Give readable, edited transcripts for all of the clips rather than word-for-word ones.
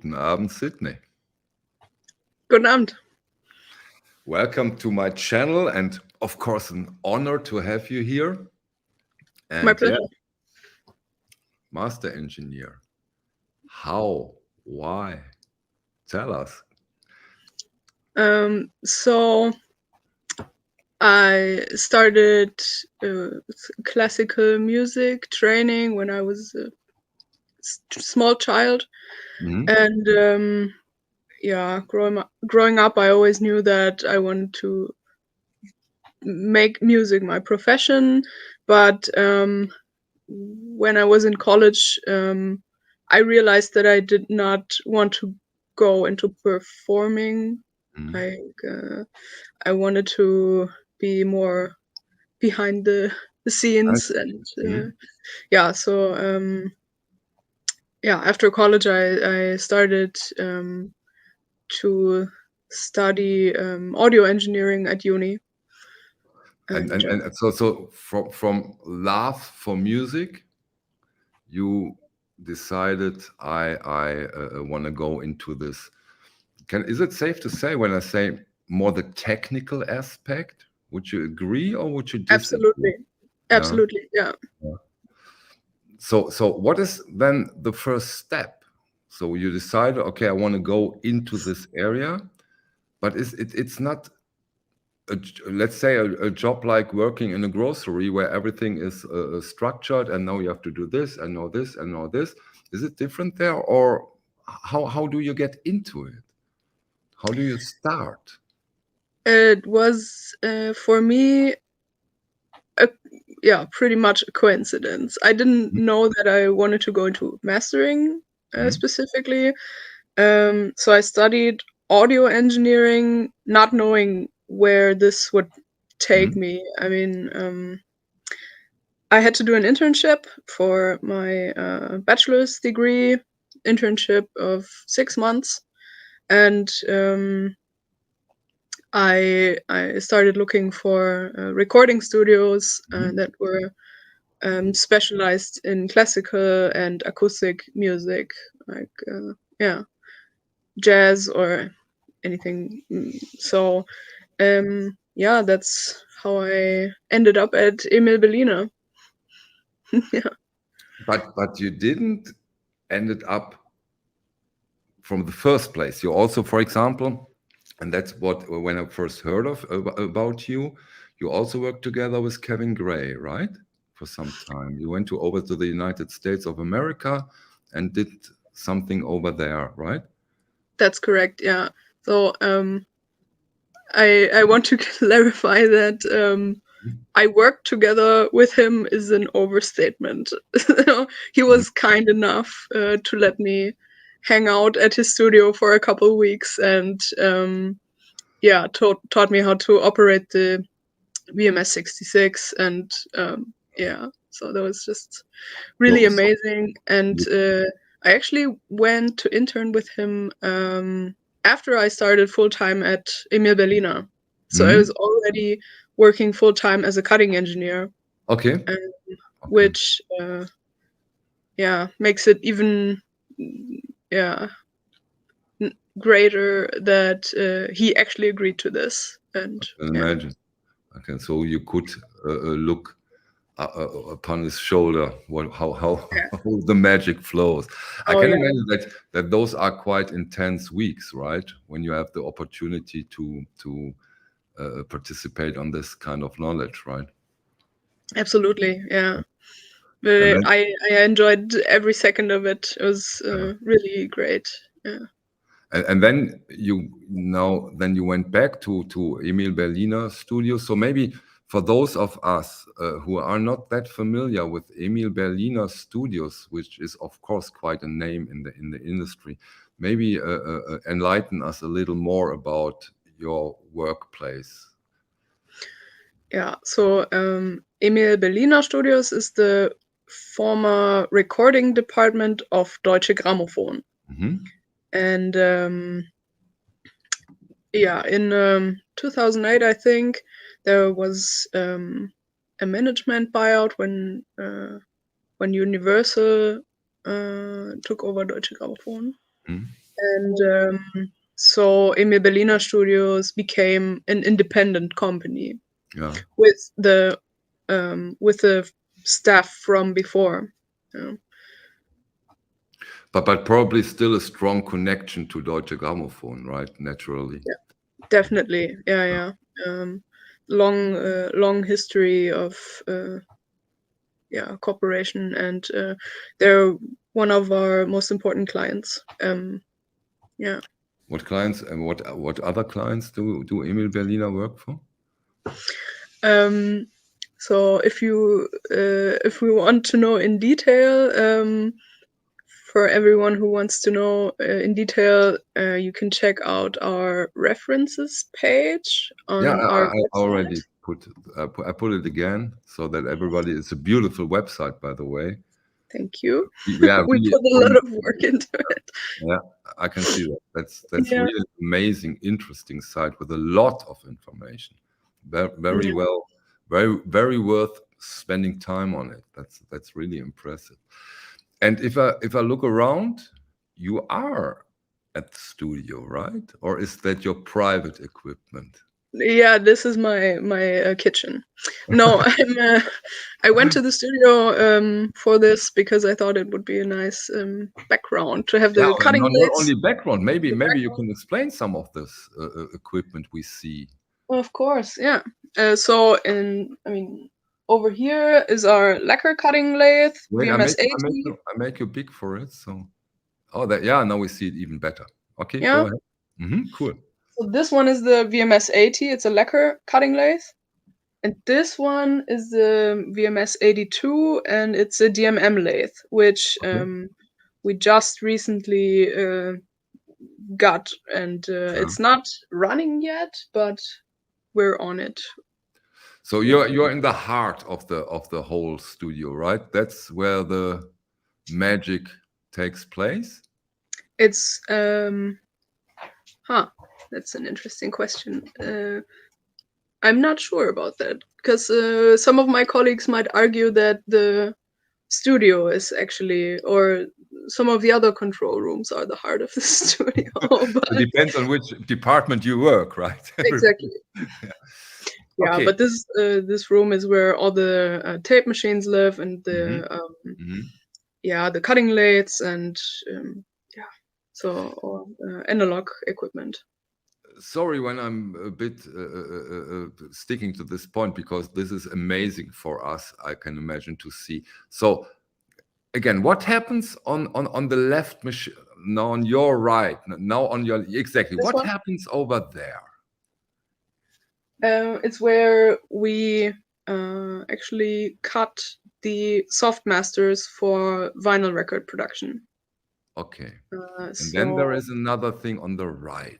Guten Abend, Sidney. Guten Abend. Welcome to my channel, and of course, an honor to have you here. And My pleasure. yeah, master engineer. How? Why? Tell us. So I started classical music training when I was a small child, and yeah, growing up, I always knew that I wanted to make music my profession. But when I was in college, I realized that I did not want to go into performing. I wanted to be more behind the scenes, and yeah. So yeah, after college, I started to study audio engineering at uni. And so from love for music, you decided I want to go into this. Is it safe to say when I say more the technical aspect? Would you agree or would you disagree? Absolutely, yeah. So what is then the first step? So you decide, okay, I want to go into this area, but it's not, let's say, a job like working in a grocery where everything is structured, and now you have to do this and know this and know this. Is it different there, or how do you get into it? How do you start? It was for me, pretty much a coincidence. I didn't know that I wanted to go into mastering specifically. So I studied audio engineering, not knowing where this would take me. I mean, I had to do an internship for my bachelor's degree, internship of 6 months, and I started looking for recording studios that were specialized in classical and acoustic music, like jazz or anything. So yeah, that's how I ended up at Emil Berliner. Yeah. But you didn't ended up from the first place. You also, for example, and that's what when I first heard about you, you also worked together with Kevin Gray, right? For some time. You went over to the United States of America and did something over there, right? That's correct, yeah. So I want to clarify that I worked together with him is an overstatement. He was kind enough to let me hang out at his studio for a couple of weeks, and yeah, taught me how to operate the VMS 66, and yeah, so that was just really amazing. And I actually went to intern with him after I started full-time at Emil Berliner. So I was already working full-time as a cutting engineer. Okay. Which yeah, makes it even greater that he actually agreed to this. And I can imagine. Okay, so you could look upon his shoulder how the magic flows. I can imagine that those are quite intense weeks, right? When you have the opportunity to participate on this kind of knowledge, right? Absolutely, yeah. But I enjoyed every second of it. It was really great. Yeah. And then you went back to Emil Berliner studio. So maybe for those of us who are not that familiar with Emil Berliner Studios, which is of course quite a name in the industry, maybe enlighten us a little more about your workplace. Yeah, so Emil Berliner Studios is the former recording department of Deutsche Grammophon. And yeah, in 2008, I think, there was a management buyout when Universal took over Deutsche Grammophon. And so Emil Berliner Studios became an independent company Yeah. with the staff from before. Yeah. But probably still a strong connection to Deutsche Grammophon, right? Naturally. Yeah, definitely. Yeah. Long history of cooperation, and they're one of our most important clients. Yeah. What clients and what other clients do Emil Berliner work for? So if we want to know in detail, for everyone who wants to know in detail, you can check out our references page on Yeah, our I website. already I put it again so that everybody. It's a beautiful website, by the way. Thank you. Yeah, We really, put a lot of work into it. yeah, I can see that. That's Yeah. really amazing, interesting site with a lot of information. Very Yeah. well, very worth spending time on it. That's really impressive. And if I look around, you are at the studio, right? Or is that your private equipment? Yeah, this is my kitchen. No, I went to the studio for this because I thought it would be a nice background to have the Yeah, cutting not blades. only background. Maybe you can explain some of this equipment we see. Of course, yeah. So over here is our lacquer cutting lathe, Wait, VMS 80. I make you big for it. So, oh, that, yeah, now we see it even better. Okay, Yeah. go ahead. Cool. So this one is the VMS 80. It's a lacquer cutting lathe. And this one is the VMS 82, and it's a DMM lathe, which we just recently got. And it's not running yet, but we're on it. So you're in the heart of the whole studio, right? That's where the magic takes place. It's that's an interesting question. I'm not sure about that because some of my colleagues might argue that the studio is actually, or some of the other control rooms are the heart of the studio. But It depends on which department you work, right? exactly. Yeah, Okay. but this room is where all the tape machines live, and the the cutting lathes, and so analog equipment. Sorry when I'm a bit sticking to this point, because this is amazing for us, I can imagine, to see. So again, what happens on the left machine, now on your right, now on your, exactly, This what one? happens over there? It's where we actually cut the soft masters for vinyl record production. Okay. And So then there is another thing on the right.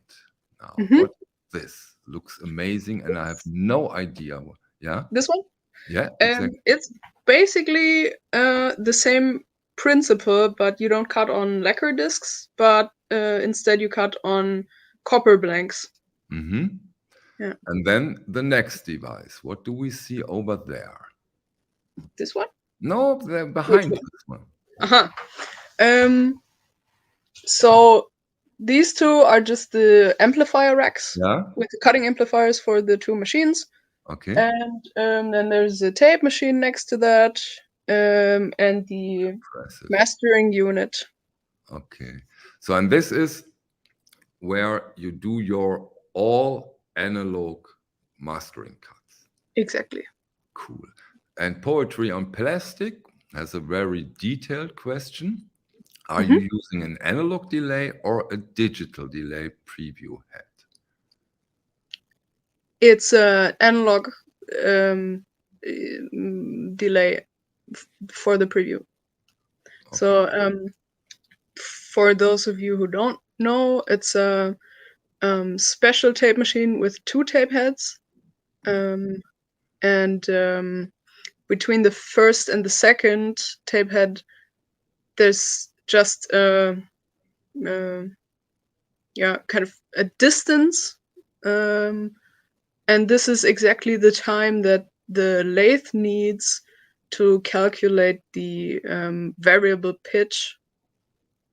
Now, what is this? Looks amazing, and I have no idea. Yeah? this one? Yeah, exactly. It's basically the same principle, but you don't cut on lacquer discs, but instead you cut on copper blanks. Yeah. And then the next device. What do we see over there? This one? No, they're behind this one. So these two are just the amplifier racks with the cutting amplifiers for the two machines. Okay. And then there's a tape machine next to that, and the mastering unit. Okay. So, and this is where you do your all analog mastering cuts. Exactly. Cool. And Poetry on Plastic has a very detailed question. Are you using an analog delay or a digital delay preview head? It's an analog delay for the preview. Okay. So for those of you who don't know, it's a special tape machine with two tape heads. And between the first and the second tape head, there's just kind of a distance, and this is exactly the time that the lathe needs to calculate the variable pitch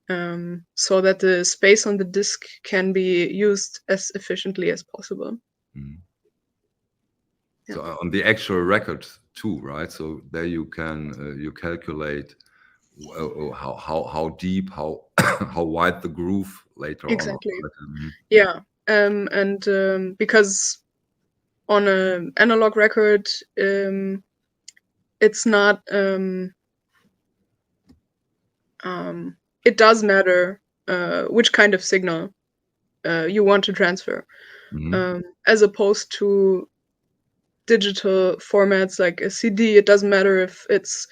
so that the space on the disc can be used as efficiently as possible. So on the actual record too, right? So there you can you calculate how deep, how how wide the groove later Exactly. on. Yeah, and because on an analog record, it's not. It does matter which kind of signal you want to transfer, as opposed to digital formats like a CD. It doesn't matter if it's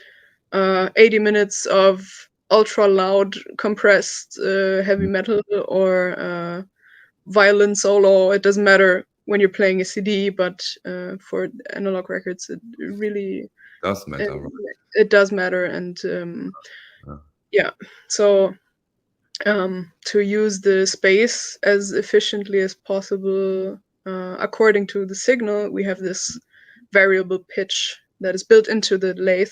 80 minutes of ultra loud compressed heavy metal or violin solo. It doesn't matter when you're playing a CD, but for analog records, it really Does matter, right? it does matter. And yeah, so to use the space as efficiently as possible, according to the signal, we have this variable pitch that is built into the lathe.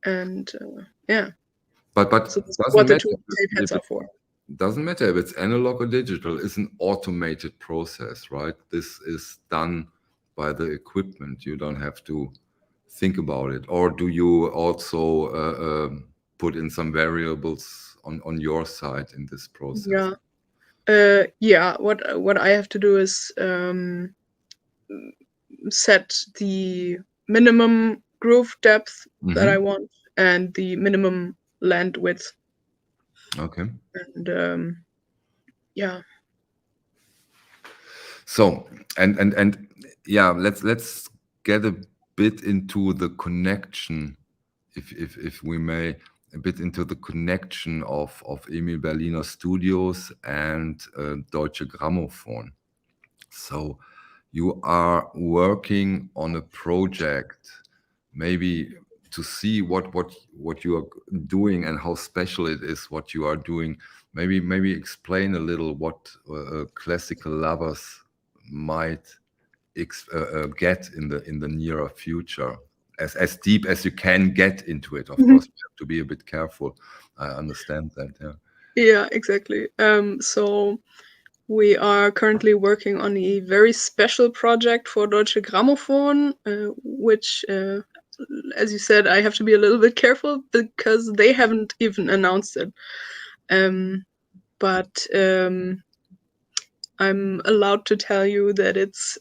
And yeah, but so that's doesn't what the matter two tape heads are for. doesn't matter if it's analog or digital. It's an automated process, right? This is done by the equipment. You don't have to think about it. Or do you also put in some variables on your side in this process? Yeah. What I have to do is set the minimum groove depth that I want and the minimum land width. Okay. And yeah. So and yeah, let's get a bit into the connection, if we may, a bit into the connection of Emil Berliner Studios and Deutsche Grammophon. So you are working on a project, maybe to see what you are doing and how special it is what you are doing. Maybe explain a little what classical lovers might get in the nearer future, as deep as you can get into it. Of course, you have to be a bit careful. I understand that. Yeah, exactly. So we are currently working on a very special project for Deutsche Grammophon, which, as you said, I have to be a little bit careful because they haven't even announced it. But I'm allowed to tell you that it's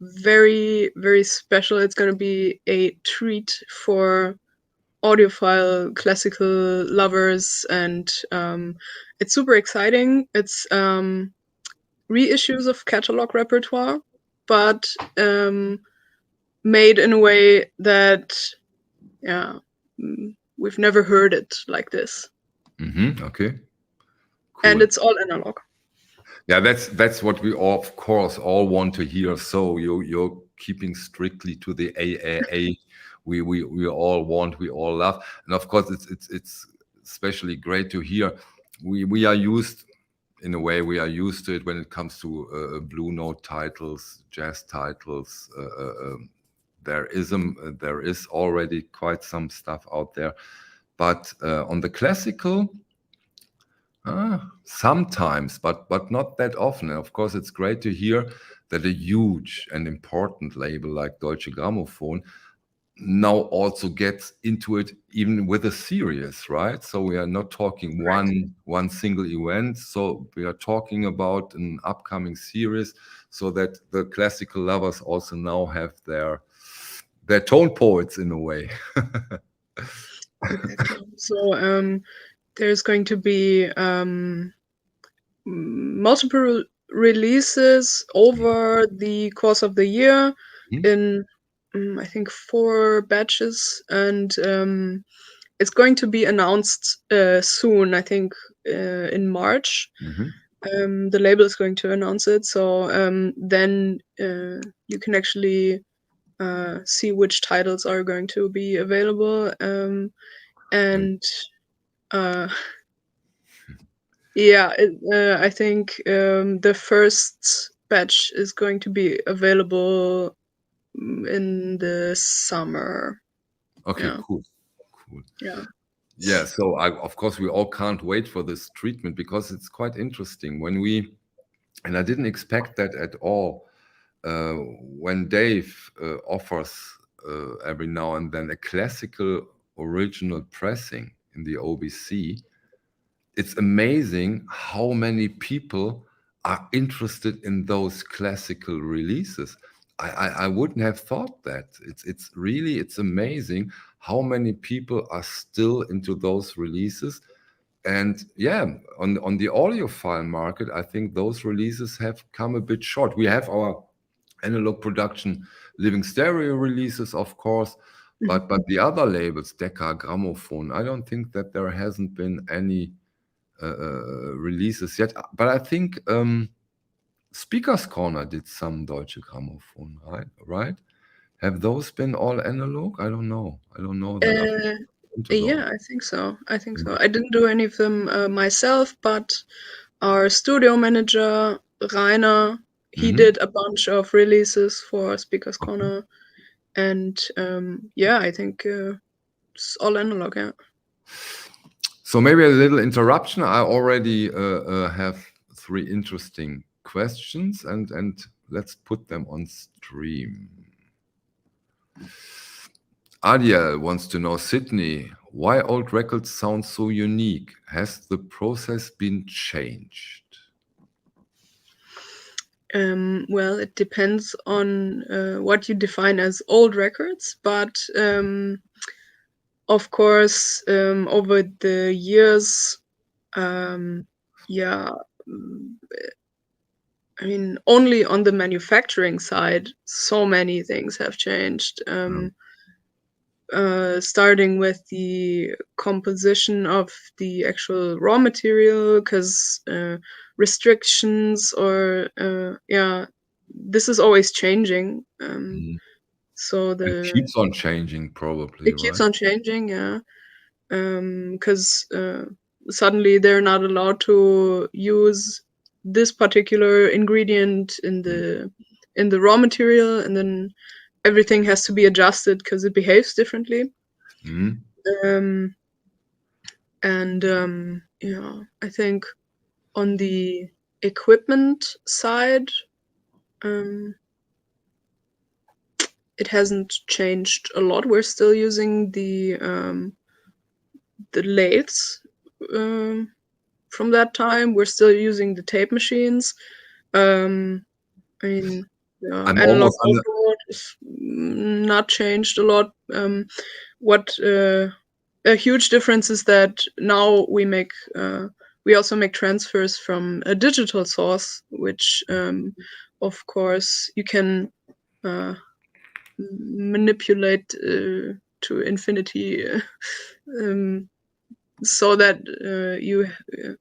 very, very special. It's going to be a treat for audiophile classical lovers, and it's super exciting. It's reissues of catalog repertoire, but made in a way that, we've never heard it like this. Okay. Cool. And it's all analog. Yeah, that's what we all, of course, all want to hear. So you're keeping strictly to the AAA. We all want, we all love, and of course it's especially great to hear. We are used, in a way, we are used to it when it comes to blue note titles, jazz titles. There is already quite some stuff out there, but on the classical. Sometimes, but not that often. And of course, it's great to hear that a huge and important label like Deutsche Grammophon now also gets into it, even with a series, right? So we are not talking one single event. So we are talking about an upcoming series, so that the classical lovers also now have their tone poets in a way. Exactly. So there's going to be multiple releases over the course of the year in I think 4 batches, and it's going to be announced soon, I think in March. The label is going to announce it, so then you can actually see which titles are going to be available, and yeah, I think the first batch is going to be available in the summer. Okay, Yeah. cool. Yeah. Yeah, so of course we all can't wait for this treatment because it's quite interesting and I didn't expect that at all. When Dave offers every now and then a classical original pressing in the OBC, it's amazing how many people are interested in those classical releases. I wouldn't have thought that. It's amazing how many people are still into those releases. And yeah, on the audiophile market, I think those releases have come a bit short. We have our analog production living stereo releases, of course, but the other labels, Decca, Grammophon, I don't think that there hasn't been any releases yet. But I think Speaker's Corner did some Deutsche Grammophon, right? Have those been all analog? I don't know. I don't know that. Yeah, I think so. I didn't do any of them myself, but our studio manager, Rainer, he did a bunch of releases for Speaker's Corner. And yeah, I think it's all analog, yeah. So maybe a little interruption. I already have 3 interesting questions, and let's put them on stream. Adiel wants to know, Sidney, why old records sound so unique? Has the process been changed? Well, it depends on what you define as old records, but of course, over the years, yeah, I mean, only on the manufacturing side, so many things have changed. Starting with the composition of the actual raw material, because restrictions or yeah, this is always changing. So It keeps on changing, probably. It keeps on changing, yeah. Because suddenly they're not allowed to use this particular ingredient in the raw material, and then everything has to be adjusted because it behaves differently. And yeah, I think on the equipment side, it hasn't changed a lot. We're still using the lathes from that time. We're still using the tape machines. I mean, yeah, analog output is not changed a lot. What a huge difference is that now we also make transfers from a digital source, which of course you can manipulate to infinity, so that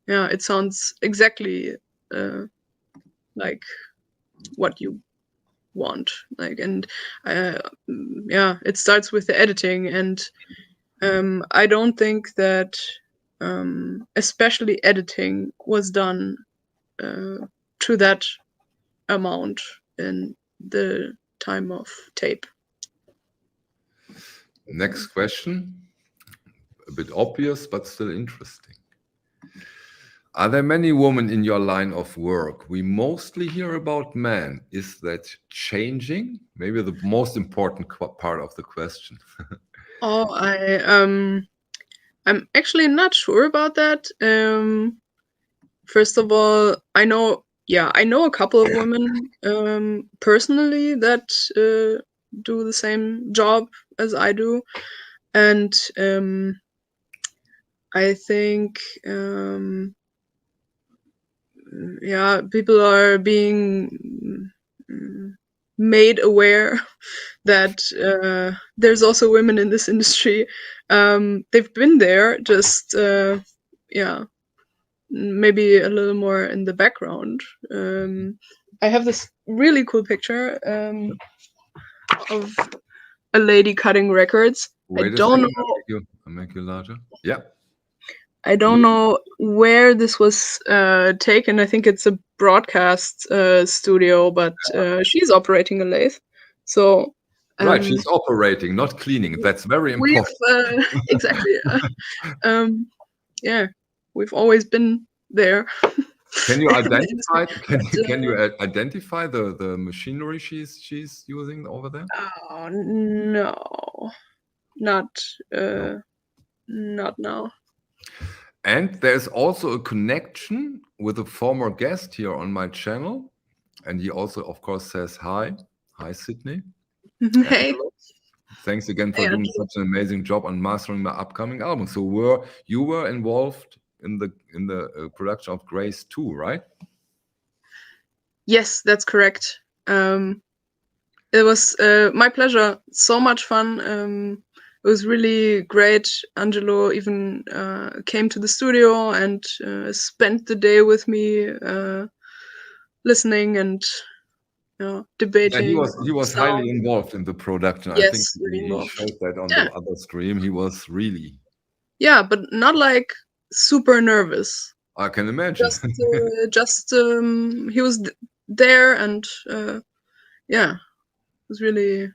it sounds exactly like what you want. And it starts with the editing, and I don't think that especially editing was done to that amount in the time of tape. Next question, a bit obvious, but still interesting. Are there many women in your line of work? We mostly hear about men. Is that changing? Maybe the most important part of the question. I'm actually not sure about that. First of all, I know a couple of women personally that do the same job as I do, and I think people are being made aware that there's also women in this industry. They've been there, just maybe a little more in the background. I have this really cool picture of a lady cutting records. Wait a second, I'll make you larger. Yeah. I don't know where this was taken. I think it's a broadcast studio, but she's operating a lathe. So Right, she's operating, not cleaning. That's very important. Exactly. Yeah, we've always been there. Can you identify? Can you identify the machinery she's using over there? Oh no, not now. And there's also a connection with a former guest here on my channel, and he also, of course, says hi. Hi, Sidney. Hey. Thanks again for doing such an amazing job on mastering my upcoming album. So you were involved in the production of Grace too, right? Yes, that's correct. It was my pleasure. So much fun. It was really great. Angelo even came to the studio and spent the day with me, listening and debating. Yeah, he was highly involved in the production. Yes, I think he showed that on the other stream. He was really. Yeah, but not like super nervous. I can imagine. Just he was there, and yeah, it was really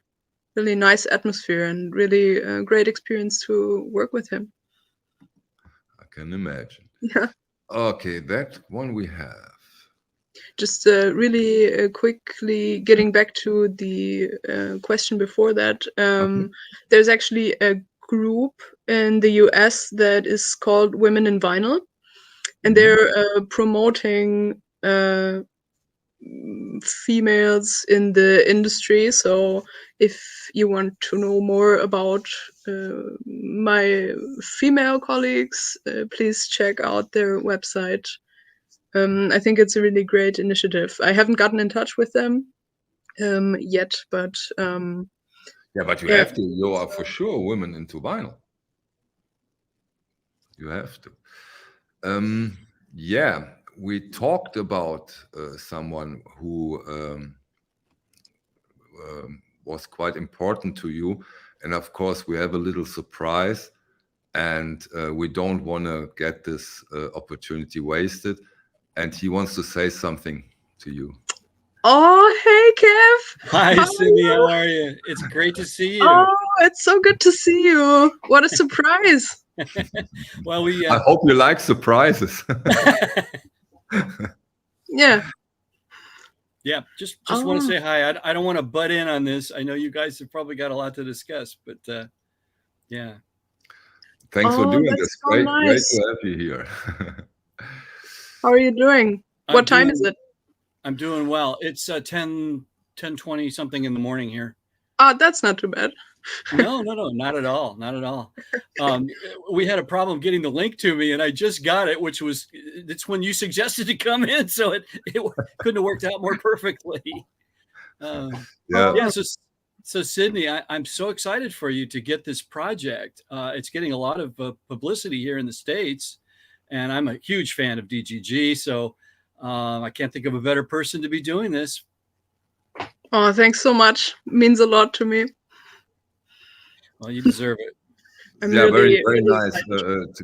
nice atmosphere and really great experience to work with him. I can imagine. Yeah. Okay, that one we have. Just really quickly getting back to the question before that, there's actually a group in the US that is called Women in Vinyl, and they're promoting females in the industry. So if you want to know more about my female colleagues, please check out their website. I think it's a really great initiative. I haven't gotten in touch with them yet, but yeah, but you have to. You are for sure women into vinyl. You have to. Yeah, we talked about someone who was quite important to you, and of course we have a little surprise, and we don't want to get this opportunity wasted. And he wants to say something to you. Oh, hey, Kev. Hi, Sidney. How are you? It's great to see you. Oh, it's so good to see you. What a surprise. Well, I hope you like surprises. Yeah. Yeah, just want to say hi. I don't want to butt in on this. I know you guys have probably got a lot to discuss, but yeah. Thanks for doing this. So great nice. to have you here. How are you doing? What time is it? I'm doing well. It's 10:20 something in the morning here. Oh, that's not too bad. No, not at all. Not at all. We had a problem getting the link to me, and I just got it, it's when you suggested to come in, so it couldn't have worked out more perfectly. Yeah. So Sidney, I'm so excited for you to get this project. It's getting a lot of publicity here in the States, and I'm a huge fan of DGG, so I can't think of a better person to be doing this. Oh, thanks so much. Means a lot to me. Well, you deserve it. Yeah, really, very nice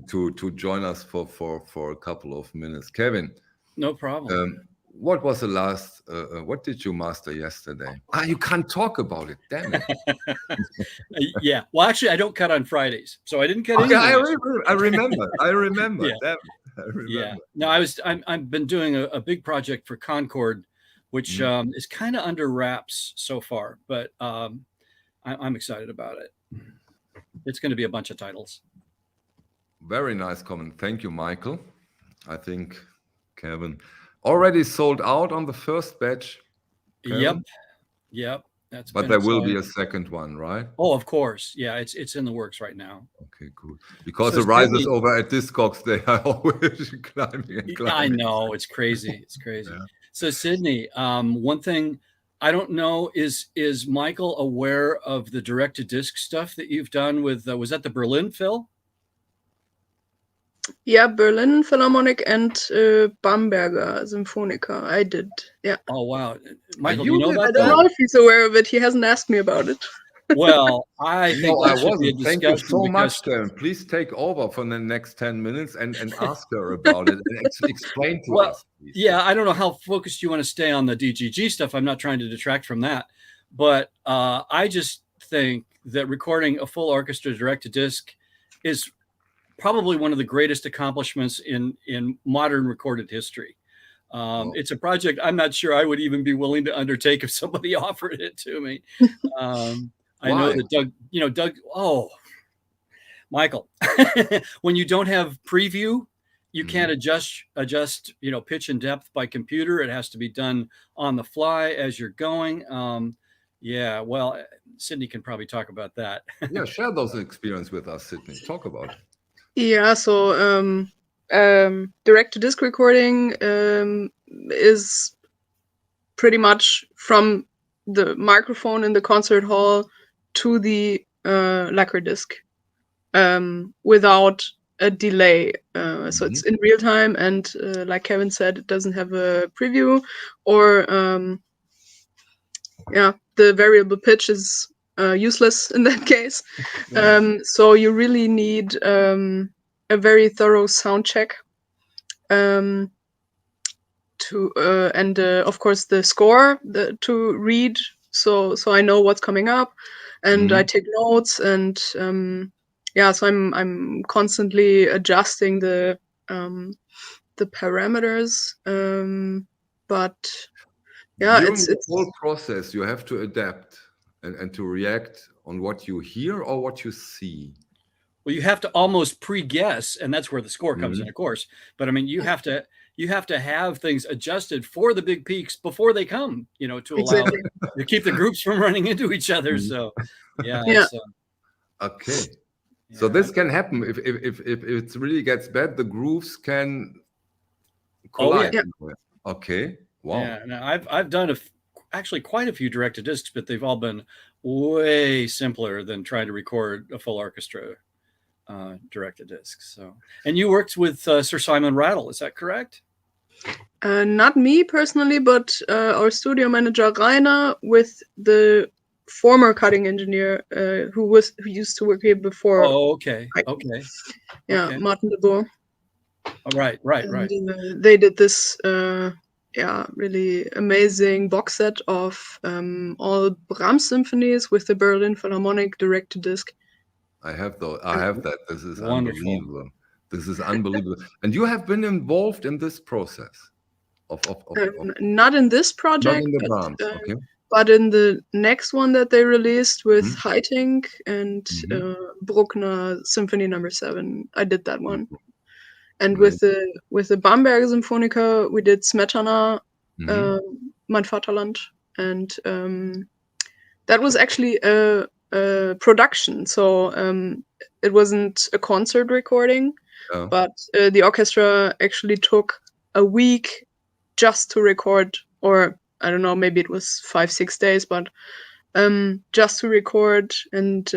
to join us for a couple of minutes. Kevin. No problem. What was the last, what did you master yesterday? You can't talk about it, damn it. Yeah, well, actually, I don't cut on Fridays, so I didn't cut anything. I remember. Yeah. Yeah. No, I've been doing a big project for Concord, which is kind of under wraps so far, but I'm excited about it. It's going to be a bunch of titles. Very nice comment. Thank you, Michael. I think Kevin already sold out on the first batch. Kevin? Yep. But there will be a second one, right? Oh, of course. Yeah, it's in the works right now. Okay, cool. Because the rises over at Discogs, they are always climbing and climbing. I know, it's crazy. It's crazy. Yeah. So Sidney, one thing I don't know is Michael aware of the direct-to-disc stuff that you've done with was that the Berlin Phil? Yeah, Berlin Philharmonic and Bamberger Symphoniker. I did. Yeah. Oh wow, Michael, you know about that? I don't know if he's aware of it. He hasn't asked me about it. Well, I think I wasn't. Thank you so much, Karen. Please take over for the next 10 minutes and ask her about it and explain to us. Please. Yeah, I don't know how focused you want to stay on the DGG stuff. I'm not trying to detract from that, but I just think that recording a full orchestra direct to disc is probably one of the greatest accomplishments in modern recorded history. It's a project I'm not sure I would even be willing to undertake if somebody offered it to me. I know that Doug, oh, Michael, when you don't have preview, you can't adjust, pitch and depth by computer. It has to be done on the fly as you're going. Yeah, well, Sidney can probably talk about that. Yeah, share those experience with us, Sidney. Talk about it. Yeah, so direct-to-disc recording is pretty much from the microphone in the concert hall to the lacquer disc without a delay. So it's in real time, and like Kevin said, it doesn't have a preview, or the variable pitch is useless in that case. So you really need a very thorough sound check and of course the score to read, so I know what's coming up, and I take notes, and so I'm constantly adjusting the parameters, but yeah, during it's the whole process you have to adapt and to react on what you hear or what you see. Well, you have to almost pre-guess, and that's where the score comes in, of course. But I mean, you have to have things adjusted for the big peaks before they come, to allow to keep the groups from running into each other. So, yeah. Okay. So this can happen if it really gets bad. The grooves can collide. Okay. Wow. Yeah. Now I've done actually quite a few direct to discs, but they've all been way simpler than trying to record a full orchestra direct to disc. So, and you worked with Sir Simon Rattle, is that correct? Not me personally, but our studio manager Rainer, with the former cutting engineer who used to work here before. Oh, okay. Okay. Yeah, okay. Martin de Boer. Oh, right. They did this really amazing box set of all Brahms symphonies with the Berlin Philharmonic direct to disc. I have that. This is wonderful. Unbelievable. This is unbelievable. And you have been involved in this process of not in this project, not in the Brahms, okay, but in the next one that they released with Haitink and Bruckner Symphony No. 7. I did that one. And with the Bamberg Symphonica, we did Smetana, Mein Vaterland, and that was actually a production. So it wasn't a concert recording, but the orchestra actually took a week just to record, or I don't know, maybe it was 5-6 days, but just to record, and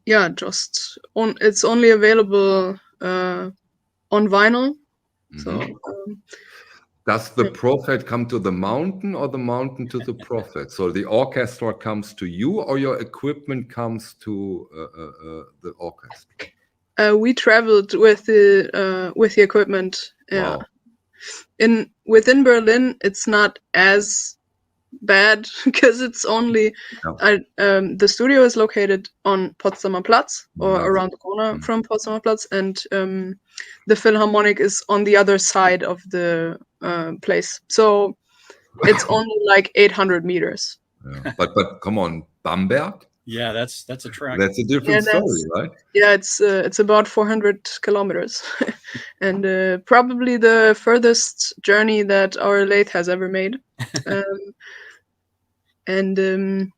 it's only available on vinyl. So does the prophet come to the mountain or the mountain to the prophet? So the orchestra comes to you, or your equipment comes to the orchestra? We traveled with the equipment. Yeah. Wow. Within Berlin, it's not as bad because it's only the studio is located on Potsdamer Platz, or around the corner from Potsdamer Platz, and the Philharmonic is on the other side of the place. So it's only like 800 meters. Yeah. But come on, Bamberg? Yeah, that's a track. That's a different story, right? Yeah, it's about 400 kilometers, and probably the furthest journey that our lathe has ever made. And it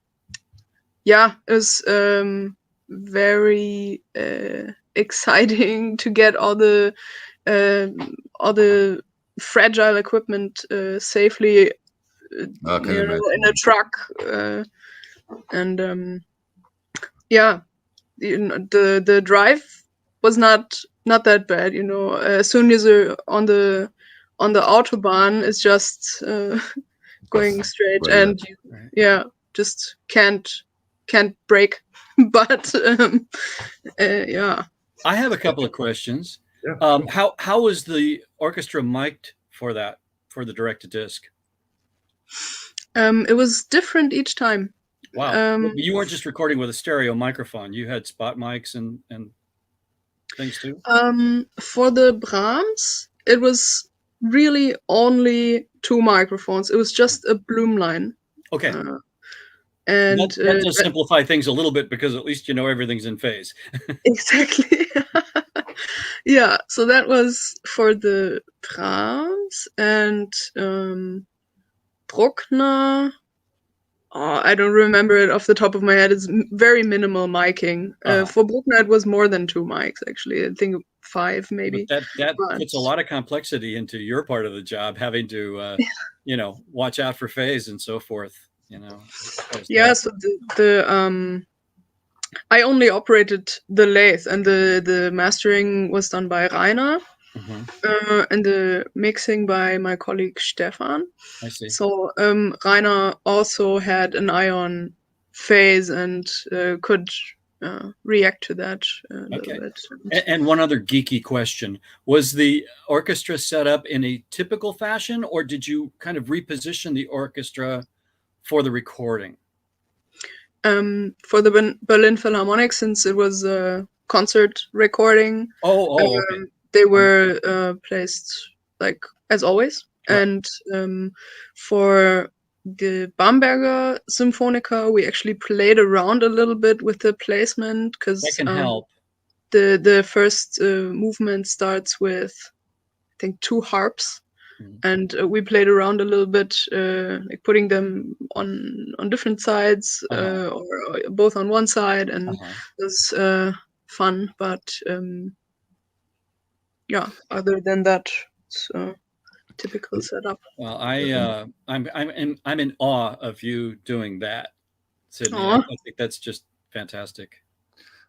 was very exciting to get all the fragile equipment safely, in a truck, and the drive was not that bad. As soon as you're on the autobahn, it's just going straight, and just can't brake. But I have a couple of questions. How was the orchestra mic'd for the direct to disc? It was different each time. Wow. You weren't just recording with a stereo microphone. You had spot mics and things too? For the Brahms, it was really only 2 microphones. It was just a Bloom line. Okay. And that does simplify things a little bit, because at least you know everything's in phase. Exactly. Yeah, so that was for the Brahms. And Bruckner, I don't remember it off the top of my head. It's very minimal miking. For Bruckner, it was more than 2 mics, actually. I think 5 maybe. But that puts a lot of complexity into your part of the job, having to you know, watch out for phase and so forth, you know. Yeah, so I only operated the lathe, and the mastering was done by Rainer, and the mixing by my colleague Stefan. I see. So Rainer also had an eye on phase and could react to that a little bit. And one other geeky question: was the orchestra set up in a typical fashion, or did you kind of reposition the orchestra for the recording? For the Berlin Philharmonic, since it was a concert recording, okay. They were placed like as always. Right. And for the Bamberger Symphonica, we actually played around a little bit with the placement, because that can help. The first movement starts with, I think, 2 harps. And we played around a little bit, like putting them on different sides, or both on one side, and it was fun. But yeah, other than that, it's a typical setup. Well, I'm in awe of you doing that, Sidney. I think that's just fantastic.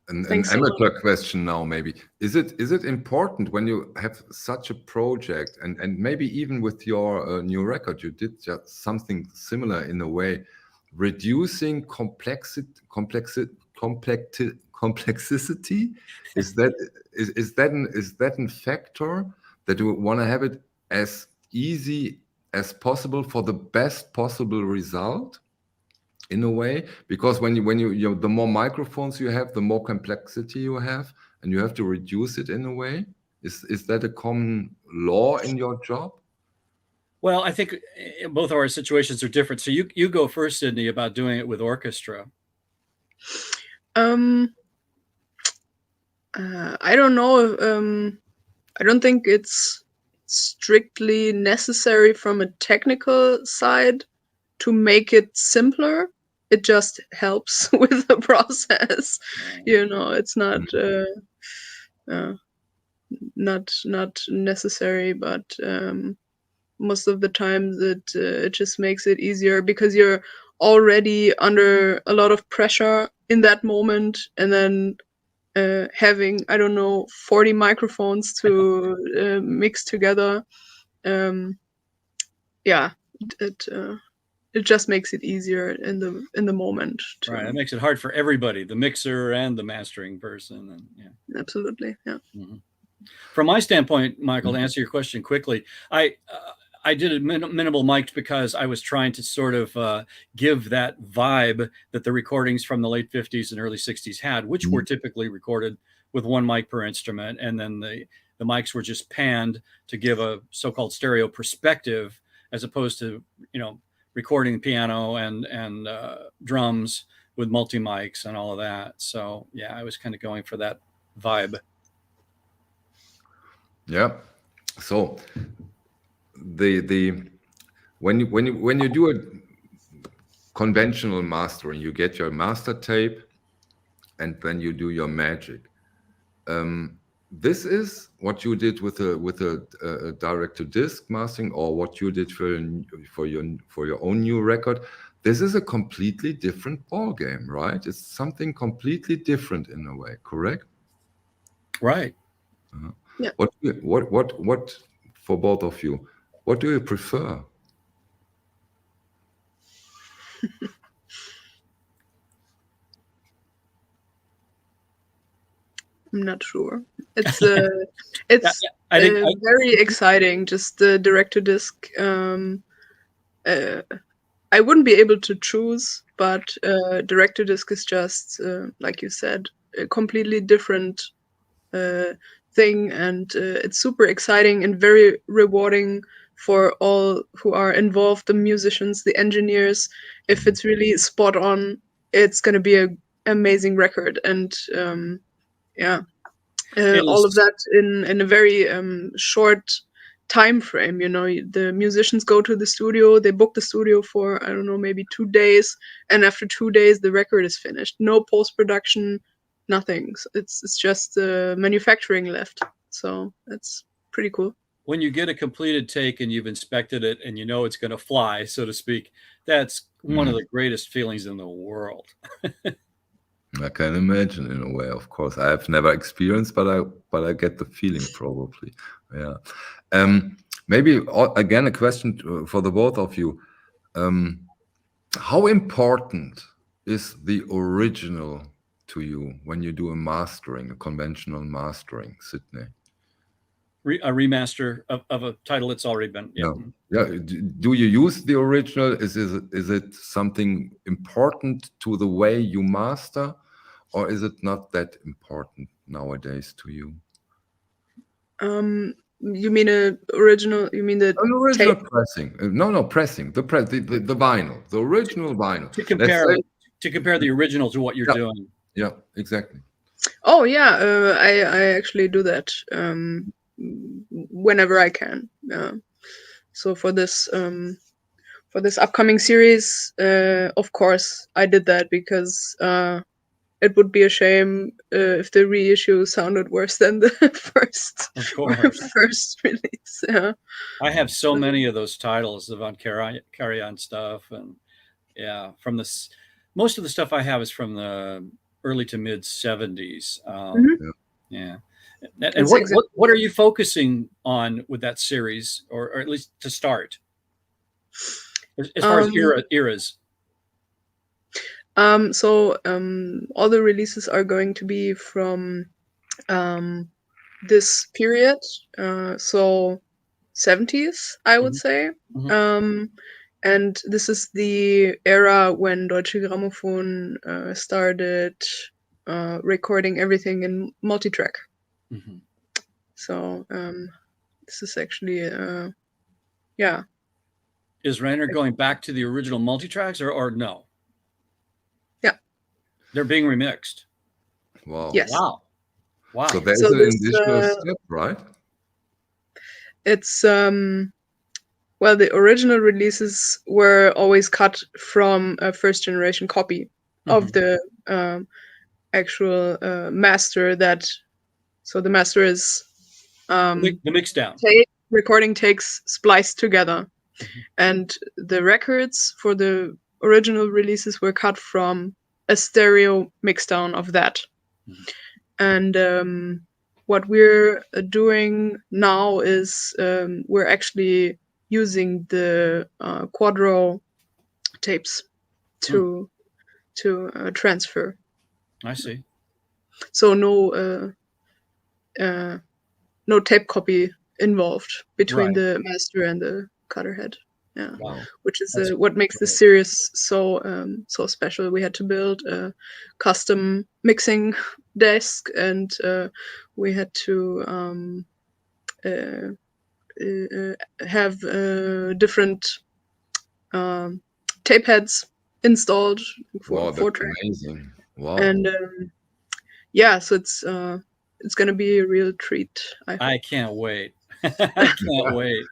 An amateur question now, maybe. Is it important when you have such a project, and maybe even with your new record, you did just something similar in a way, reducing complexity? Is that a factor that you want to have it as easy as possible for the best possible result? In a way, because when you the more microphones you have, the more complexity you have, and you have to reduce it in a way. Is that a common law in your job? Well, I think both of our situations are different. So you go first, Sidney, about doing it with orchestra. I don't know. I don't think it's strictly necessary from a technical side to make it simpler. It just helps with the process. You know, it's not not necessary, but most of the time it just makes it easier, because you're already under a lot of pressure in that moment, and then having, I don't know, 40 microphones to mix together. Yeah, it just makes it easier in the moment. Right, it makes it hard for everybody, the mixer and the mastering person, and yeah. Absolutely, yeah. From my standpoint, Michael, to answer your question quickly, I did it minimal mic'd because I was trying to sort of give that vibe that the recordings from the late 50s and early 60s had, which were typically recorded with 1 mic per instrument, and then the mics were just panned to give a so-called stereo perspective, as opposed to, you know, recording the piano and drums with multi-mics and all of that. So yeah, I was kind of going for that vibe. Yeah. So when you do a conventional mastering, you get your master tape, and then you do your magic. This is what you did with a direct-to-disc mastering, or what you did for your own new record. This is a completely different ball game, right? It's something completely different in a way, correct? Right. Yeah. What for both of you? What do you prefer? I'm not sure. It's very exciting, just the direct-to-disc. I wouldn't be able to choose, but director disc is just like you said, a completely different thing, and it's super exciting and very rewarding for all who are involved, the musicians, the engineers. If it's really spot on, it's going to be an amazing record. And yeah, all of that in a very short time frame. You know, the musicians go to the studio, they book the studio for, I don't know, maybe 2 days, and after 2 days the record is finished. No post-production, nothing. It's just manufacturing left. So that's pretty cool. When you get a completed take and you've inspected it and you know it's going to fly, so to speak, that's one of the greatest feelings in the world. I can imagine, in a way. Of course, I have never experienced, but I get the feeling, probably. Yeah. Maybe again a question for the both of you. How important is the original to you when you do a mastering, a conventional mastering, Sidney? A remaster of a title that's already been. Yeah. Do you use the original? Is it something important to the way you master, or is it not that important nowadays to you? You mean an original? You mean the An original tape? pressing? No, pressing the vinyl, the original vinyl. To compare the original to what you're doing. Yeah, exactly. Oh yeah, I actually do that whenever I can. So for this upcoming series, of course I did that, because it would be a shame if the reissue sounded worse than the first release. Yeah. I have so many of those titles, the Von Karajan stuff, and yeah, from this, most of the stuff I have is from the early to mid 70s. Yeah. And what are you focusing on with that series, or at least to start, as far as eras? So all the releases are going to be from this period, so 70s, I would say. And this is the era when Deutsche Grammophon started recording everything in multitrack. So this is actually, yeah. Is Rainer going back to the original multitracks, or no? Yeah. They're being remixed. Wow. Yes. Wow. So there's an additional step, right? It's well, the original releases were always cut from a first generation copy of the actual master. So the master is the mix down. Recording takes spliced together, and the records for the original releases were cut from a stereo mixdown of that. And what we're doing now is we're actually using the quadro tapes to transfer. I see. So no tape copy involved between the master and the cutter head. Yeah, which is what makes this series so special. We had to build a custom mixing desk, and we had to have different tape heads installed for track. Amazing! Wow. And yeah, so it's gonna be a real treat. I can't wait. I can't wait.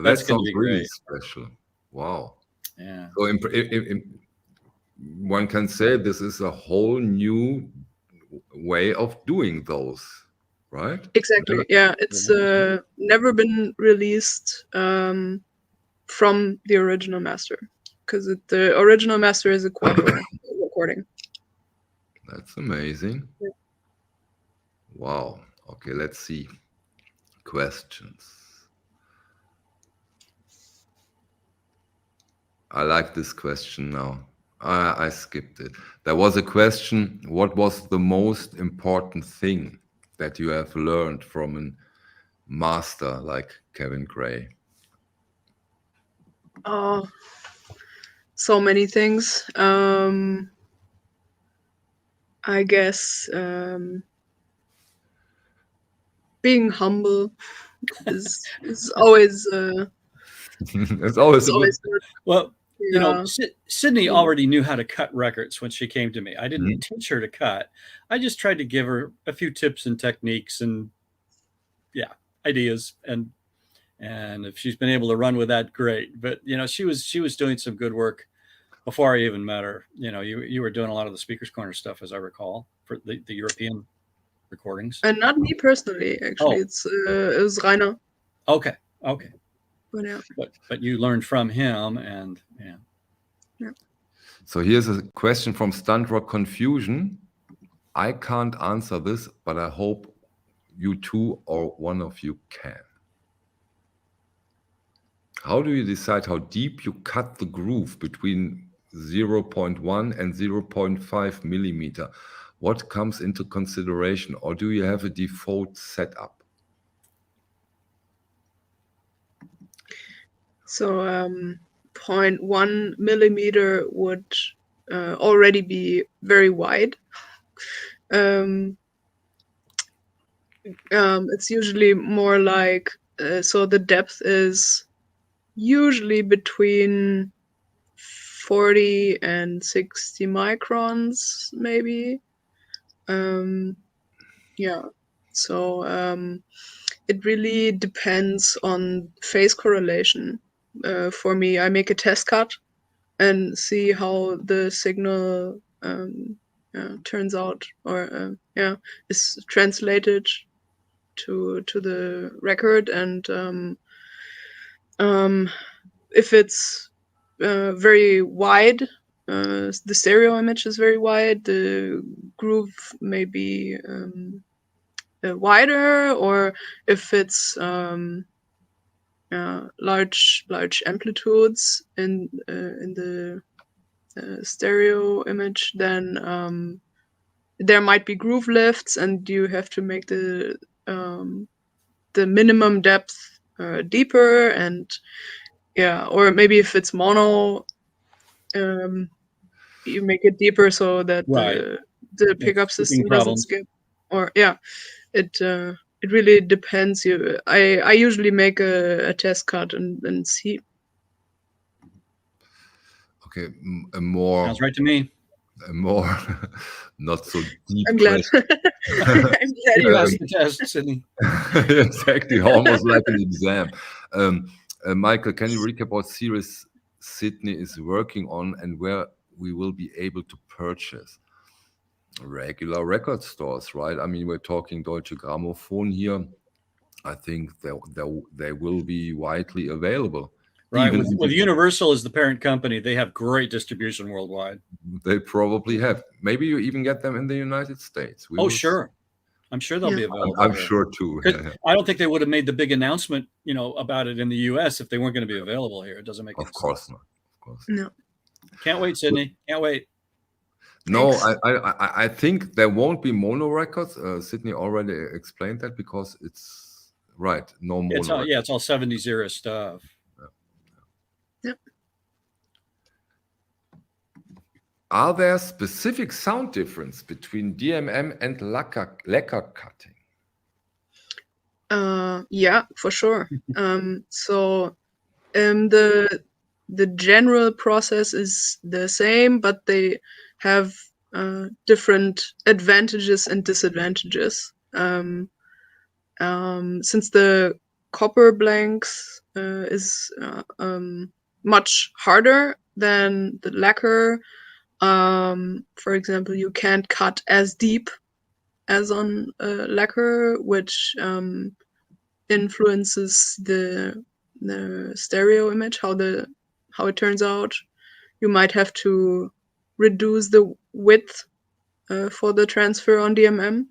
That sounds really special. Wow. Yeah. So one can say this is a whole new way of doing those, right? Exactly. Yeah, it's never been released from the original master, because the original master is a quadro recording. That's amazing. Yeah. Wow. Okay, let's see. Questions. I like this question now. I skipped it. There was a question: what was the most important thing that you have learned from a master like Kevin Gray? so many things. I guess being humble is always It's always a good. good. Well, you know, Yeah. Sidney already knew how to cut records when she came to me. I didn't Mhm. teach her to cut. I just tried to give her a few tips and techniques and ideas, and if she's been able to run with that, great. But you know, she was doing some good work before I even met her. You know, you were doing a lot of the Speakers Corner stuff, as I recall, for the European recordings. And not me personally, actually. It was Rainer. Okay. But yeah. But you learned from him, and yeah. So here's a question from Stunt Rock Confusion. I can't answer this, but I hope you two or one of you can. How do you decide how deep you cut the groove between 0.1 and 0.5 millimeter? What comes into consideration, or do you have a default setup? So 0.1 millimeter would already be very wide. It's usually more like, so the depth is usually between 40 and 60 microns, maybe. Yeah. So it really depends on phase correlation. For me, I make a test cut and see how the signal turns out, or is translated to the record, and if it's very wide, the stereo image is very wide, the groove may be wider, or if it's large amplitudes in the stereo image, then there might be groove lifts, and you have to make the minimum depth deeper, and or maybe if it's mono, you make it deeper so that the pickup system doesn't skip, or it really depends. I usually make a test cut and see. Okay, a more sounds right to me. A more not so deep. I'm glad. I'm glad you passed the test, Sidney. Exactly, almost like an exam. Michael, can you recap what series Sidney is working on and where we will be able to purchase? Regular record stores, right? I mean, we're talking Deutsche Grammophon here. I think they will be widely available. Right, with Universal as the parent company, they have great distribution worldwide. They probably have. Maybe you even get them in the United States. Sure. I'm sure they'll be available. I'm sure too. I don't think they would have made the big announcement, about it in the US if they weren't going to be available here. It doesn't make sense. Of course not. Of course. No. Can't wait, Sidney. Can't wait. No, I think there won't be mono records. Sidney already explained that, because it's right. No mono. It's all 70s era stuff. Yep. Are there specific sound difference between DMM and lacquer cutting? Yeah, for sure. So the general process is the same, but they have different advantages and disadvantages. Since the copper blanks is much harder than the lacquer. For example, you can't cut as deep as on lacquer, which influences the stereo image, how it turns out. You might have to reduce the width for the transfer on DMM,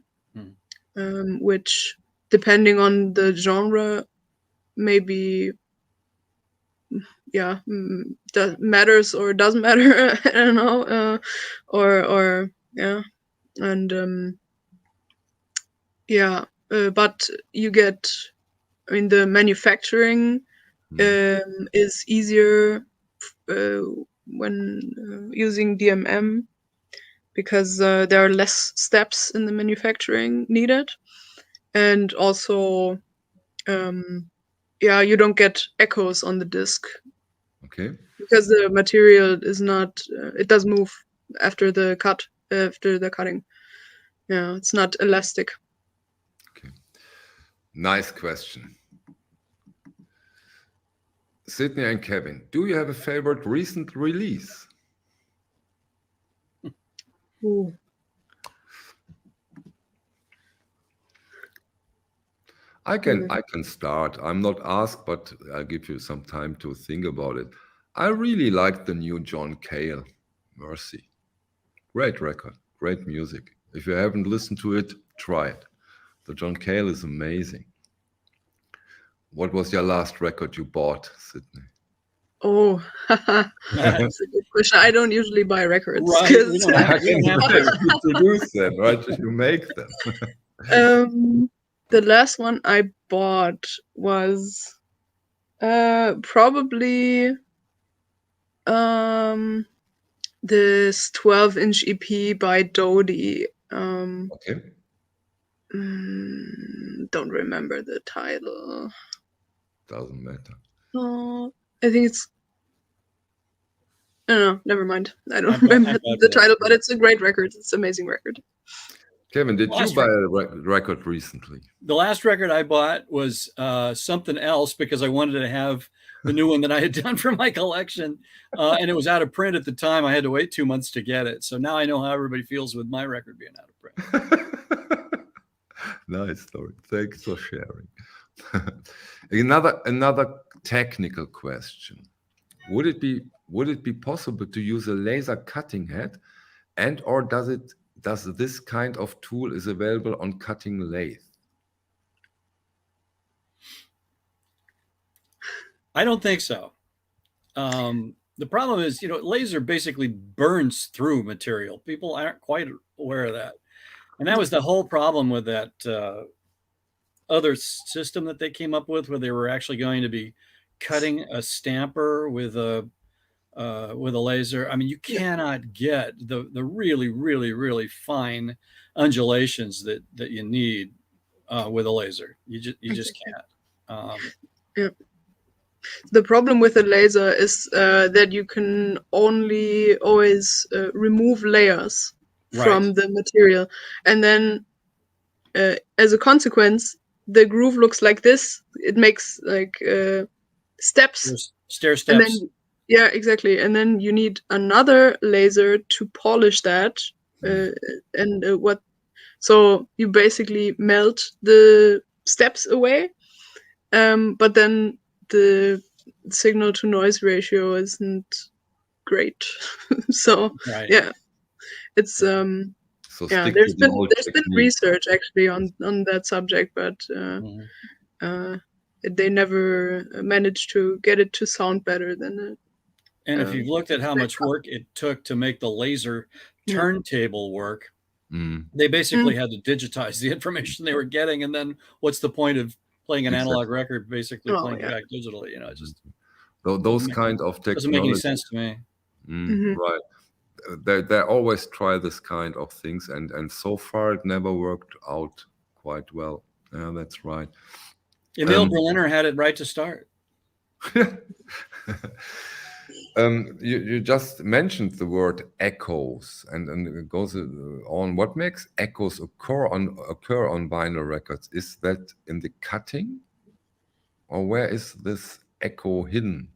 which, depending on the genre, maybe matters or doesn't matter. I don't know, but you get, the manufacturing is easier when using DMM, because there are less steps in the manufacturing needed, and also you don't get echoes on the disc. Okay. Because the material is not, it does move after the cutting. Yeah, it's not elastic. Okay. Nice question. Sidney and Kevin, do you have a favorite recent release? Ooh. I can start. I'm not asked, but I'll give you some time to think about it. I really like the new John Cale, Mercy. Great record, great music. If you haven't listened to it, try it. The John Cale is amazing. What was your last record you bought, Sidney? Oh, that's a good question. I don't usually buy records. Right. We don't have to. You produce them, right? You make them. The last one I bought was probably this 12-inch EP by Dodie. Okay. Don't remember the title. Doesn't matter. I think it's. I don't know. Never mind. I don't remember the title, but it's a great record. It's an amazing record. Kevin, did you buy a record recently? The last record I bought was something else, because I wanted to have the new one that I had done for my collection, and it was out of print at the time. I had to wait 2 months to get it. So now I know how everybody feels with my record being out of print. Nice story. Thanks for sharing. Another technical question. Would it be possible to use a laser cutting head, and or does this kind of tool is available on cutting lathe? I don't think so. The problem is, laser basically burns through material. People aren't quite aware of that. And that was the whole problem with that other system that they came up with, where they were actually going to be cutting a stamper with a laser. I mean, you cannot get the really, really, really fine undulations that you need with a laser. You just can't. Yeah. The problem with a laser is that you can only always remove layers from the material, and then as a consequence, the groove looks like this. It makes like steps, stair steps. And then, yeah, exactly. And then you need another laser to polish that, so you basically melt the steps away, but then the signal to noise ratio isn't great. So yeah, it's so there's been research actually on that subject, but they never managed to get it to sound better than it. And if you've looked at how much work it took to make the laser turntable work, they basically had to digitize the information they were getting, and then what's the point of playing an analog record, basically playing it back digitally? It just those kind of technology doesn't make any sense to me. Right. They always try this kind of things, and so far it never worked out quite well. Yeah, that's right. Emil Berliner had it right to start. You just mentioned the word echoes, and it goes on. What makes echoes occur on vinyl records? Is that in the cutting, or where is this echo hidden?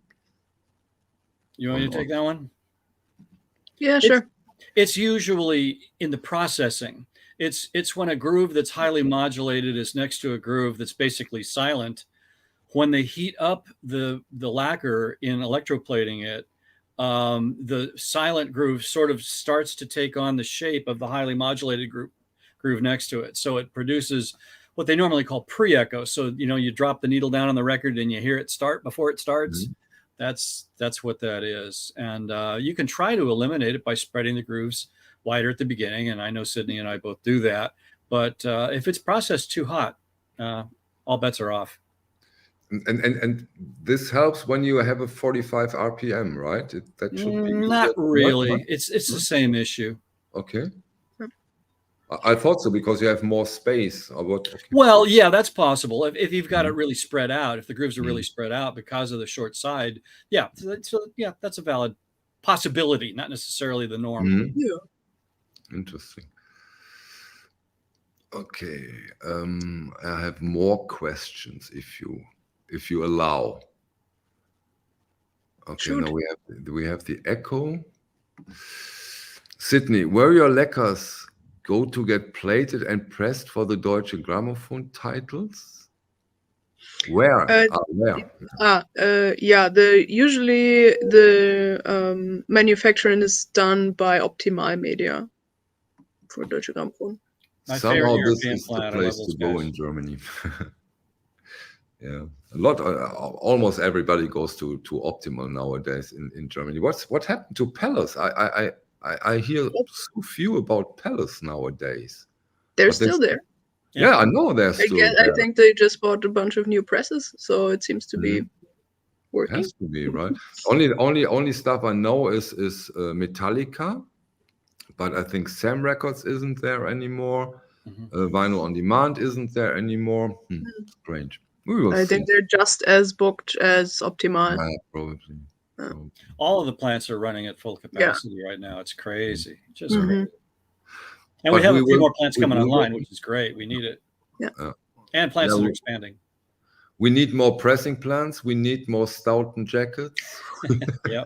You want me to take that one? Yeah, sure. It's usually in the processing. It's when a groove that's highly modulated is next to a groove that's basically silent. When they heat up the lacquer in electroplating it, the silent groove sort of starts to take on the shape of the highly modulated groove next to it. So it produces what they normally call pre-echo. So, you drop the needle down on the record and you hear it start before it starts. That's what that is. And you can try to eliminate it by spreading the grooves wider at the beginning. And I know Sidney and I both do that. But if it's processed too hot, all bets are off. And this helps when you have a 45 RPM, right? That should be not really. What? It's the same issue. Okay. I thought so because you have more space. Or what? Okay. Well, yeah, that's possible. If you've got it really spread out, if the grooves are really spread out because of the short side, yeah. So yeah, that's a valid possibility, not necessarily the norm. Yeah. Interesting. Okay, I have more questions if you allow. Okay, Shoot. now we have the echo. Sidney, where your lacquers go to get plated and pressed for the Deutsche Grammophon titles? Where? Where? Yeah. Usually the manufacturing is done by Optimal Media for Deutsche Grammophon. Somehow this is the place to go in Germany. Yeah, almost everybody goes to Optimal nowadays in Germany. What happened to Palace? I hear so few about Palace nowadays. They're still there. Yeah, I know they're still there. I think they just bought a bunch of new presses, so it seems to be working. Has to be, right? Only stuff I know is Metallica, but I think Sam Records isn't there anymore. Vinyl on Demand isn't there anymore. Strange. We will see. think they're just as booked as Optimal. Probably. All of the plants are running at full capacity right now. It's crazy. Just Mhm. crazy. And we have a few more plants coming online, which is great. We need it. Yeah. And plants that are expanding. We need more pressing plants. We need more Stoughton jackets. Yeah.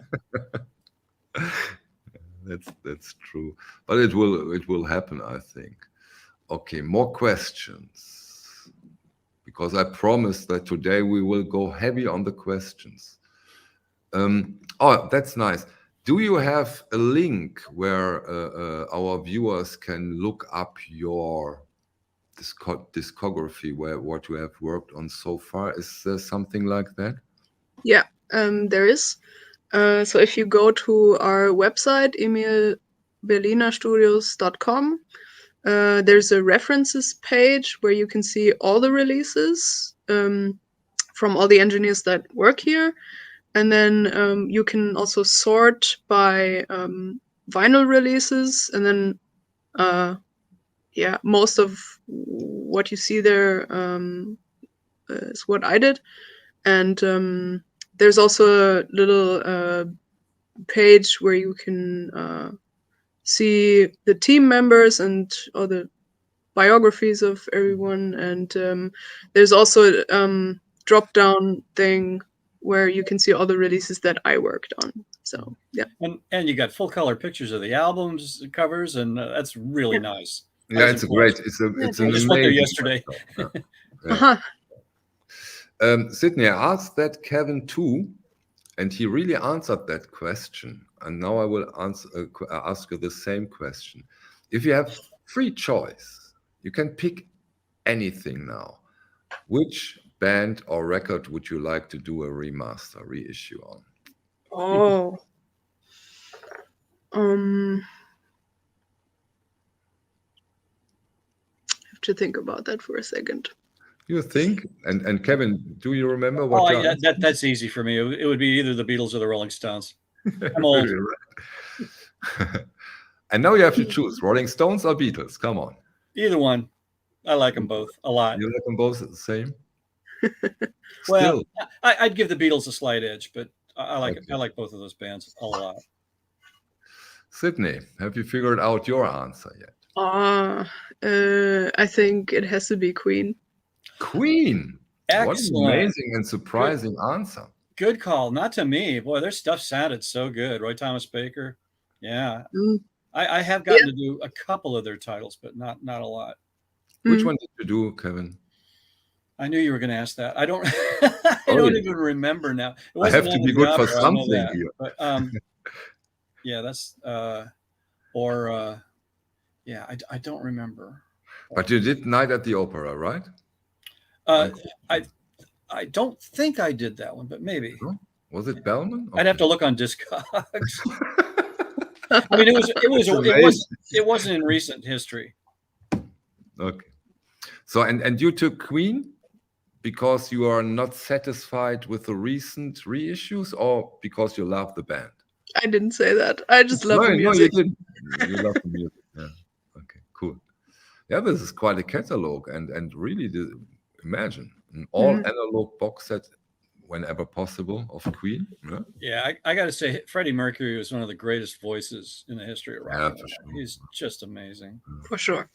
That's true. But it will happen, I think. Okay, more questions. Because I promised that today we will go heavy on the questions. Oh, that's nice. Do you have a link where our viewers can look up your discography, what you have worked on so far? Is there something like that? Yeah, there is. So if you go to our website, emilberlinerstudios.com, there's a references page where you can see all the releases from all the engineers that work here. And then you can also sort by vinyl releases. And then, most of what you see there is what I did. And there's also a little page where you can see the team members and all the biographies of everyone. And there's also a drop-down thing where you can see all the releases that I worked on. So yeah. And you got full color pictures of the albums covers, and that's really nice. Yeah, it's great. It's an just went there yesterday. Sidney, I asked that Kevin too, and he really answered that question. And now I will ask you the same question. If you have free choice, you can pick anything now. Which band or record would you like to do a reissue on? Oh. Have to think about that for a second. You think? And Kevin, do you remember what? Oh, yeah, that's easy for me. It would be either the Beatles or the Rolling Stones. I'm old. And now you have to choose Rolling Stones or Beatles. Come on. Either one. I like them both a lot. You like them both the same? Well, I'd give the Beatles a slight edge, but I like both of those bands a lot. Sidney, have you figured out your answer yet? I think it has to be Queen. Queen. Excellent. What an amazing and surprising answer. Good call. Not to me. Boy, their stuff sounded so good. Roy Thomas Baker. Yeah. I have gotten to do a couple of their titles, but not a lot. Which one did you do, Kevin? I knew you were going to ask that. I don't even remember now. I have to be good for something here. But yeah, that's I don't remember. But you did Night at the Opera, right? I don't think I did that one, but maybe. Was it Bellman? Okay. I'd have to look on Discogs. I mean, it wasn't in recent history. Okay. So and you took Queen? because you are not satisfied with the recent reissues, or because you love the band? I didn't say that. I just love the No, you music. didn't. You love the music. Yeah. Okay, cool. Yeah, this is quite a catalog, and really, imagine an all analog box set whenever possible of Queen. Yeah, Yeah, I got to say, Freddie Mercury was one of the greatest voices in the history of rock and roll. for sure. He's just amazing. For sure.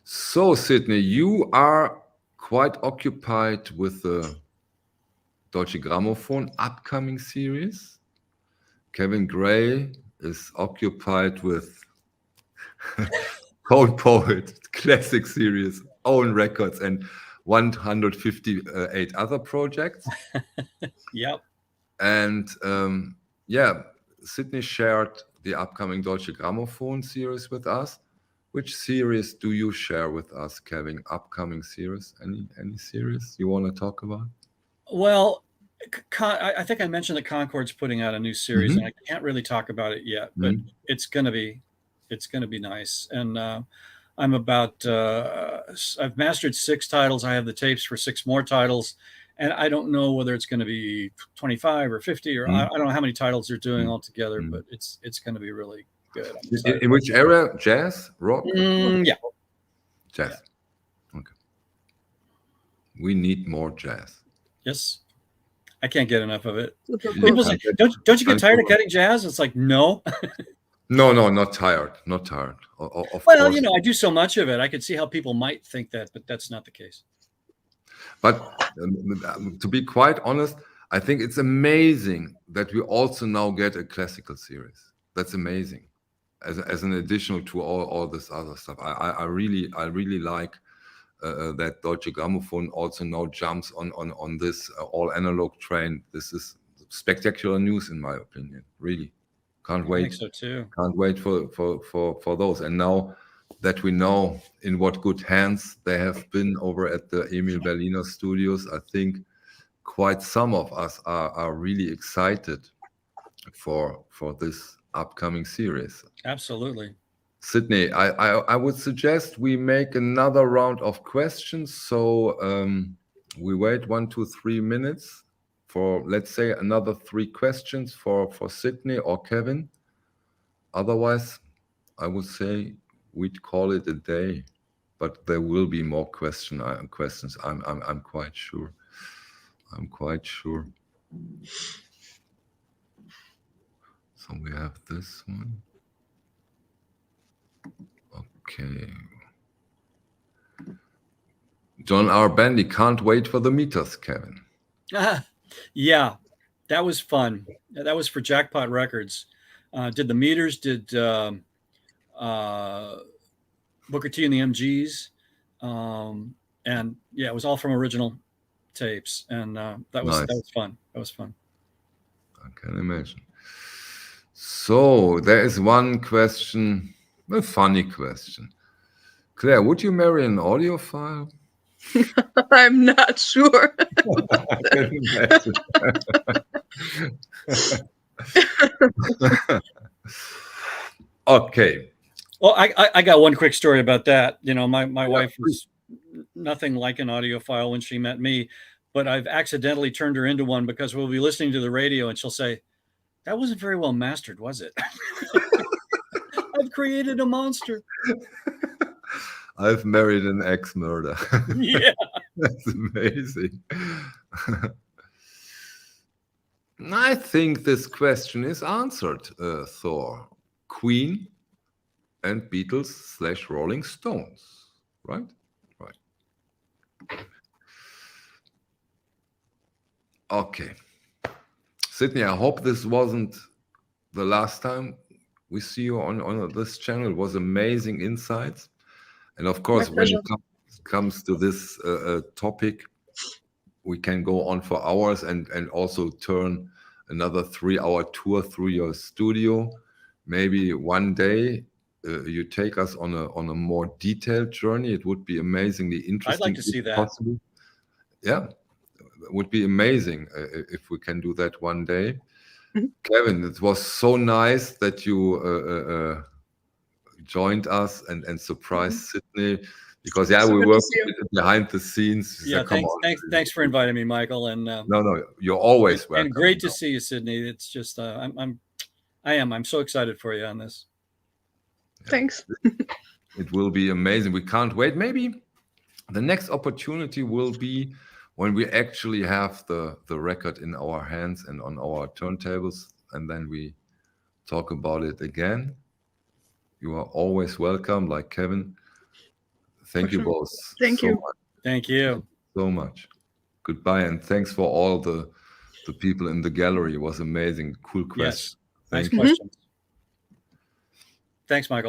So, Sidney, you are quite occupied with the Deutsche Grammophon upcoming series. Kevin Gray is occupied with Cold Poet classic series, own records, and 158 other projects. Yep. And yeah, Sidney shared the upcoming Deutsche Grammophon series with us. Which series do you share with us, Kevin? Upcoming series? Any series you want to talk about? Well, I think I mentioned that Concord's putting out a new series, and I can't really talk about it yet, but it's gonna be nice. And I'm about I've mastered 6 titles. I have the tapes for 6 more titles, and I don't know whether it's going to be 25 or 50 or I don't know how many titles they're doing altogether, but it's going to be really good. In which area? Jazz, rock? Yeah, jazz. Yeah. Okay. We need more jazz. Yes, I can't get enough of it. People People say, "Don't you get tired of cutting jazz?" It's like, no. No, not tired. Not tired. Of well, course. you know, I do so much of it. I could see how people might think that, but that's not the case. But to be quite honest, I think it's amazing that we also now get a classical series. That's amazing, as an additional to all this other stuff. I really like that Deutsche Grammophon also now jumps on this all analog train. This is spectacular news, in my opinion. Really, can't wait. I think so too. Can't wait for those. And now that we know in what good hands they have been over at the Emil Berliner studios, I think quite some of us are really excited for this upcoming series. Absolutely. Sidney, I would suggest we make another round of questions. So we wait 1 to 3 minutes for, let's say, another 3 questions for Sidney or Kevin. Otherwise, I would say we'd call it a day, but there will be more questions. I'm quite sure. I'm quite sure. So we have this one. Okay. John R. Bandy, can't wait for the meters, Kevin. Yeah, that was fun. That was for Jackpot Records. Did the meters, did Booker T and the MGs. And yeah, it was all from original tapes. And that was fun. That was fun. I can imagine. So there is one question, a funny question. Claire, would you marry an audiophile? I'm not sure. I can imagine. Okay. Well, I got one quick story about that. You know, my wife was nothing like an audiophile when she met me, but I've accidentally turned her into one because we'll be listening to the radio and she'll say, "That wasn't very well mastered, was it?" I've created a monster. I've married an ex-murder. Yeah. That's amazing. I think this question is answered, Thor. Queen and Beatles/Rolling Stones, right? Right. Okay. Sidney, I hope this wasn't the last time we see you on this channel. It was amazing insights. And of course, when it comes to this topic, we can go on for hours and also turn another 3-hour tour through your studio. Maybe one day you take us on a more detailed journey. It would be amazingly interesting. I'd like to see that. Possible. Yeah, it would be amazing if we can do that one day. Kevin, it was so nice that you joined us and surprised Sidney. because yeah, So we good to work see you. behind the scenes. Yeah, Come on. thanks for inviting me, Michael. And no, you're always welcome. And great to see you, Sidney. It's just I'm so excited for you on this. Thanks. It will be amazing. We can't wait. Maybe the next opportunity will be when we actually have the record in our hands and on our turntables, and then we talk about it again. You are always welcome, like Kevin. Thank you both. Thank you. Much. Thank you so much. Goodbye, and thanks for all the people in the gallery. It was amazing. Cool question. Yes. Nice questions. Thanks, Michael.